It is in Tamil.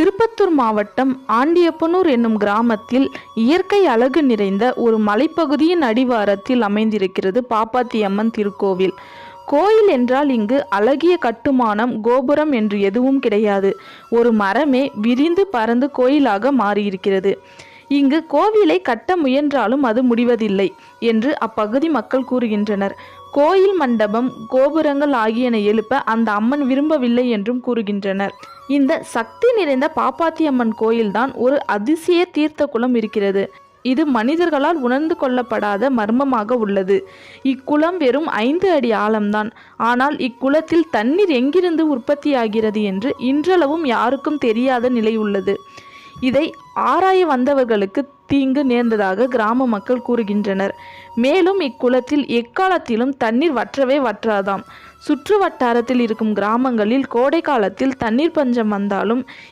திருப்பத்தூர் மாவட்டம் ஆண்டியப்பனூர் என்னும் கிராமத்தில் இயற்கை அழகு நிறைந்த ஒரு மலைப்பகுதியின் அடிவாரத்தில் அமைந்திருக்கிறது பாப்பாத்தி அம்மன் திருக்கோவில். கோயில் என்றால் இங்கு அழகிய கட்டுமானம், கோபுரம் என்று எதுவும் கிடையாது. ஒரு மரமே விரிந்து பறந்து கோயிலாக மாறியிருக்கிறது. இங்கு கோவிலை கட்ட முயன்றாலும் அது முடிவதில்லை என்று அப்பகுதி மக்கள் கூறுகின்றனர். கோயில் மண்டபம், கோபுரங்கள் ஆகியன எழுப்ப அந்த அம்மன் விரும்பவில்லை என்றும் கூறுகின்றனர். இந்த சக்தி நிறைந்த பாப்பாத்தி அம்மன் கோயில்தான் ஒரு அதிசய தீர்த்த குளம் இருக்கிறது. இது மனிதர்களால் உணர்ந்து கொள்ளப்படாத மர்மமாக உள்ளது. இக்குளம் வெறும் 5 அடி ஆழம்தான். ஆனால் இக்குளத்தில் தண்ணீர் எங்கிருந்து உற்பத்தியாகிறது என்று இன்றளவும் யாருக்கும் தெரியாத நிலை உள்ளது. இதை ஆராய வந்தவர்களுக்கு தீங்கு நேர்ந்ததாக கிராம மக்கள் கூறுகின்றனர். மேலும் இக்குளத்தில் எக்காலத்திலும் தண்ணீர் வற்றவே வற்றாதாம். சுற்று வட்டாரத்தில் இருக்கும் கிராமங்களில் கோடை காலத்தில் தண்ணீர் பஞ்சம் வந்தாலும்